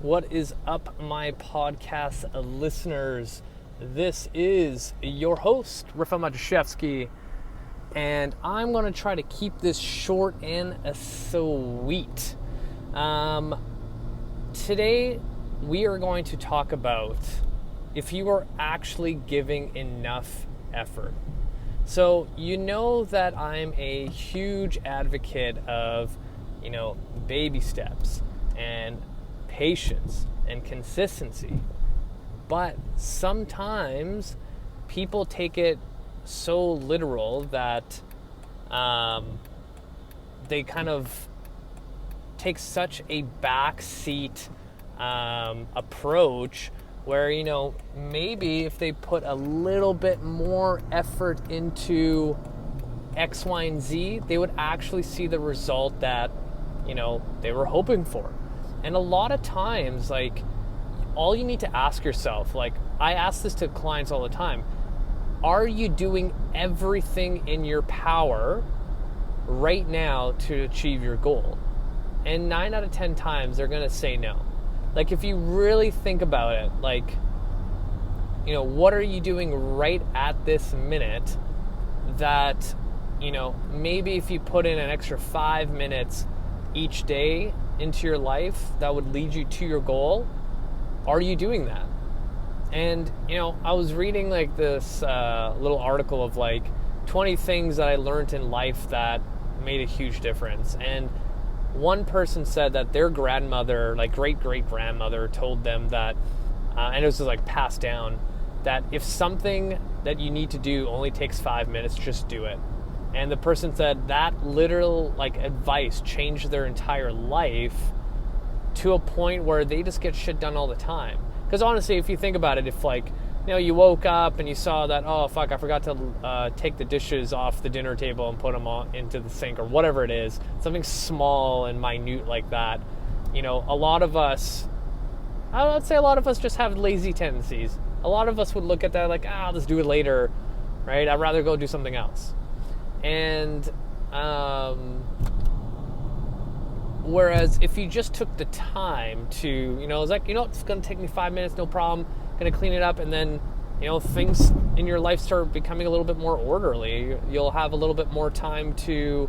What is up, my podcast listeners? This is your host, Rafał Matuszewski, and I'm going to try to keep this short and sweet. Today, we are going to talk about if you are actually giving enough effort. So, you know that I'm a huge advocate of, baby steps and patience and consistency. But sometimes people take it so literal that they kind of take such a backseat approach where, maybe if they put a little bit more effort into X, Y, and Z, they would actually see the result that, they were hoping for. And a lot of times, all you need to ask yourself, I ask this to clients all the time, are you doing everything in your power right now to achieve your goal? And 9 out of 10 times, they're going to say no. If you really think about it, what are you doing right at this minute that, maybe if you put in an extra 5 minutes each day into your life that would lead you to your goal, are you doing that? And, I was reading this little article of 20 things that I learned in life that made a huge difference. And one person said that their grandmother, great-great-grandmother, told them that, and it was just passed down, that if something that you need to do only takes 5 minutes, just do it. And the person said that literal advice changed their entire life to a point where they just get shit done all the time. Because honestly, if you think about it, if you woke up and you saw that, oh fuck, I forgot to take the dishes off the dinner table and put them into the sink or whatever it is, something small and minute like that, a lot of us, I would say a lot of us just have lazy tendencies. A lot of us would look at that I'll just do it later, right? I'd rather go do something else. And whereas if you just took the time to, it's going to take me 5 minutes, no problem, going to clean it up, and then, things in your life start becoming a little bit more orderly. You'll have a little bit more time to,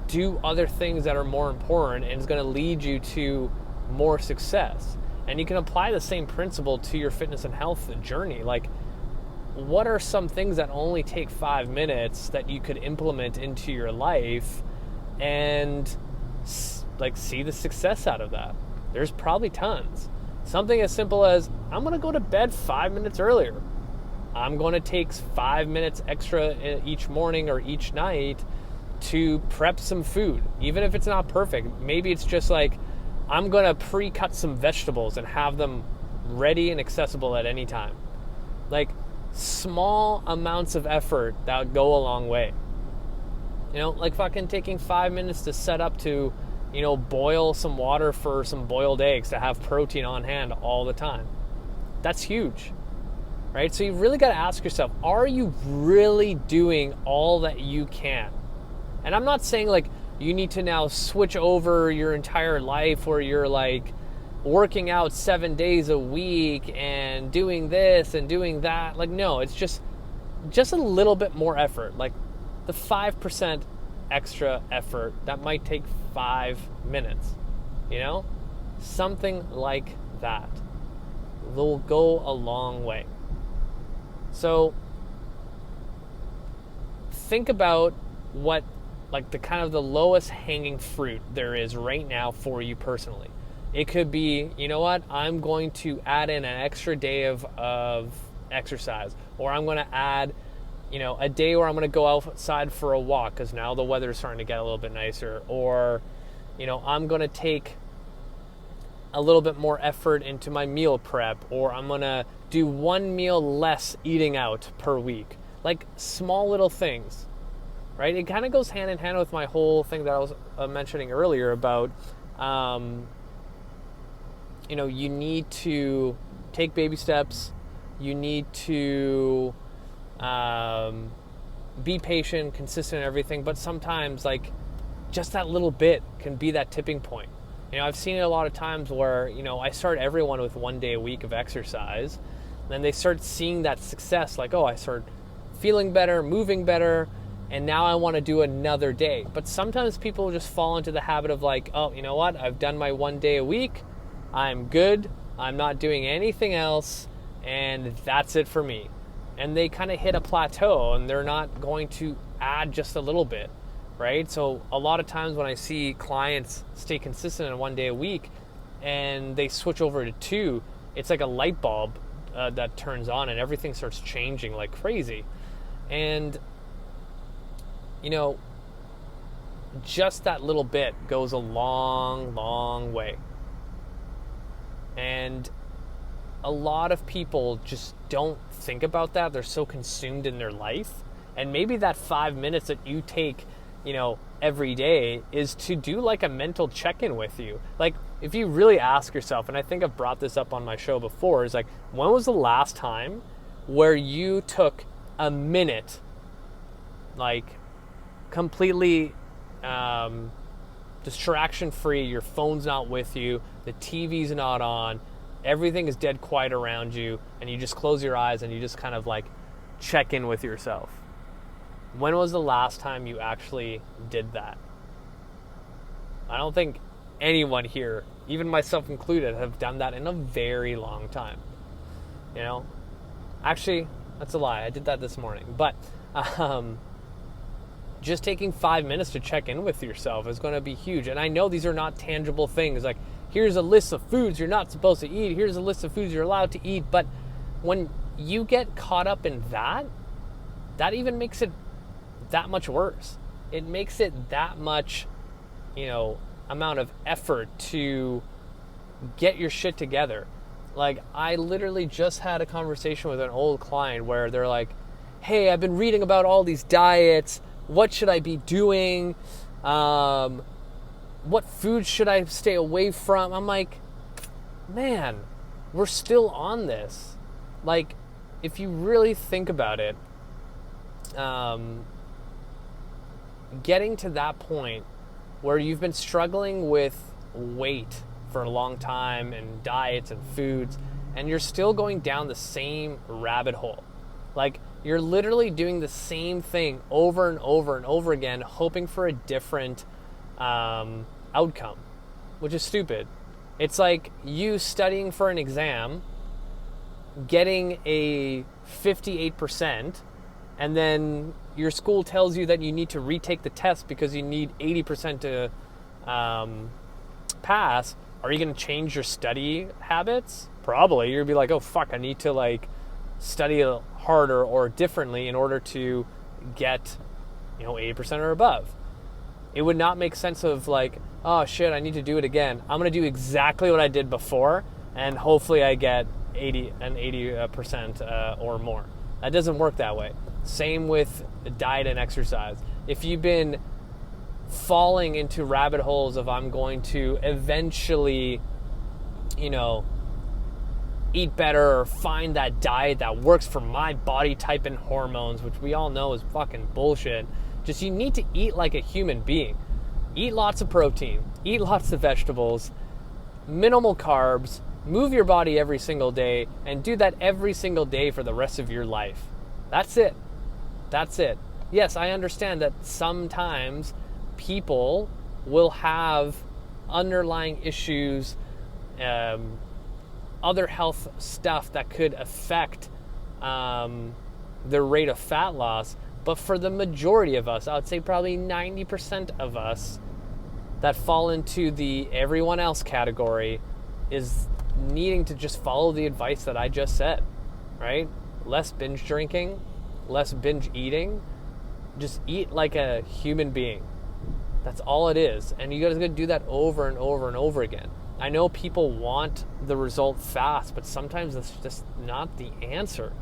do other things that are more important, and it's going to lead you to more success. And you can apply the same principle to your fitness and health journey. What are some things that only take 5 minutes that you could implement into your life and see the success out of that? There's probably tons. Something as simple as, I'm going to go to bed 5 minutes earlier. I'm going to take 5 minutes extra each morning or each night to prep some food. Even if it's not perfect, maybe it's just I'm going to pre-cut some vegetables and have them ready and accessible at any time. Small amounts of effort that go a long way. Fucking taking 5 minutes to set up to, boil some water for some boiled eggs to have protein on hand all the time. That's huge, right? So you really got to ask yourself, are you really doing all that you can? And I'm not saying you need to now switch over your entire life where you're working out 7 days a week and doing this and doing that. No, it's just a little bit more effort. The 5% extra effort that might take 5 minutes, something like that will go a long way. So think about what the kind of the lowest hanging fruit there is right now for you personally. It could be, I'm going to add in an extra day of exercise, or I'm going to add, a day where I'm going to go outside for a walk because now the weather's starting to get a little bit nicer, or, I'm going to take a little bit more effort into my meal prep, or I'm going to do one meal less eating out per week. Small little things, right? It kind of goes hand in hand with my whole thing that I was mentioning earlier about, you need to take baby steps. You need to be patient, consistent in everything. But sometimes, just that little bit can be that tipping point. I've seen it a lot of times where, I start everyone with 1 day a week of exercise. Then they start seeing that success, like, oh, I start feeling better, moving better, and now I want to do another day. But sometimes people just fall into the habit of like, oh, you know what? I've done my 1 day a week. I'm good. I'm not doing anything else. And that's it for me. And they kind of hit a plateau and they're not going to add just a little bit, right? So a lot of times when I see clients stay consistent in 1 day a week and they switch over to 2, it's like a light bulb that turns on and everything starts changing like crazy. And, just that little bit goes a long, long way. And a lot of people just don't think about that. They're so consumed in their life. And maybe that 5 minutes that you take, every day is to do like a mental check-in with you. Like if you really ask yourself, and I think I've brought this up on my show before, is like, when was the last time where you took a minute, like completely distraction free, your phone's not with you, the TV's not on, everything is dead quiet around you, and you just close your eyes and you just kind of like check in with yourself? When was the last time you actually did that? I don't think anyone here, even myself included, have done that in a very long time. Actually, that's a lie. I did that this morning. But just taking 5 minutes to check in with yourself is going to be huge. And I know these are not tangible things. Like, here's a list of foods you're not supposed to eat. Here's a list of foods you're allowed to eat. But when you get caught up in that even makes it that much worse. It makes it that much, amount of effort to get your shit together. Like, I literally just had a conversation with an old client where they're like, hey, I've been reading about all these diets. What should I be doing? What food should I stay away from? I'm like, man, we're still on this. Like, if you really think about it, getting to that point where you've been struggling with weight for a long time and diets and foods, and you're still going down the same rabbit hole. Like, you're literally doing the same thing over and over and over again, hoping for a different outcome, which is stupid. It's like you studying for an exam, getting a 58%, and then your school tells you that you need to retake the test because you need 80% to pass. Are you going to change your study habits? Probably. You're going to be like, oh, fuck, I need to like study harder or differently in order to get 80% or above. It would not make sense of like, oh shit, I need to do it again. I'm going to do exactly what I did before and hopefully I get 80% or more. That doesn't work that way. Same with diet and exercise. If you've been falling into rabbit holes of I'm going to eventually, eat better or find that diet that works for my body type and hormones, which we all know is fucking bullshit. Just you need to eat like a human being. Eat lots of protein, eat lots of vegetables, minimal carbs, move your body every single day, and do that every single day for the rest of your life. That's it. That's it. Yes, I understand that sometimes people will have underlying issues, other health stuff that could affect their rate of fat loss. But for the majority of us, I would say probably 90% of us that fall into the everyone else category is needing to just follow the advice that I just said, right? Less binge drinking, less binge eating. Just eat like a human being. That's all it is. And you guys are going to do that over and over and over again. I know people want the result fast, but sometimes that's just not the answer,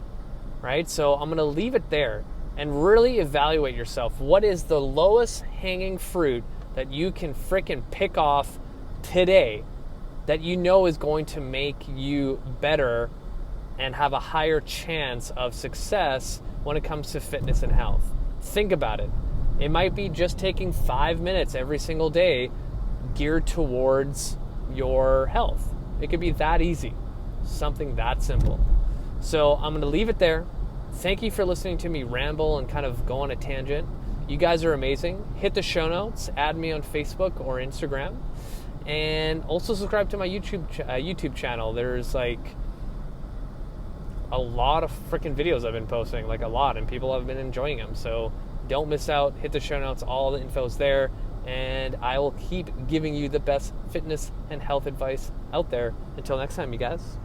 right? So I'm going to leave it there and really evaluate yourself. What is the lowest hanging fruit that you can frickin' pick off today that you know is going to make you better and have a higher chance of success when it comes to fitness and health? Think about it. It might be just taking 5 minutes every single day geared towards your health. It could be that easy, something that simple. So I'm going to leave it there. Thank you for listening to me ramble and kind of go on a tangent. You guys are amazing. Hit the show notes, add me on Facebook or Instagram, and also subscribe to my YouTube channel. There's like a lot of freaking videos I've been posting, like a lot, and people have been enjoying them. So don't miss out. Hit the show notes. All the info's there, and I will keep giving you the best fitness and health advice out there. Until next time, you guys.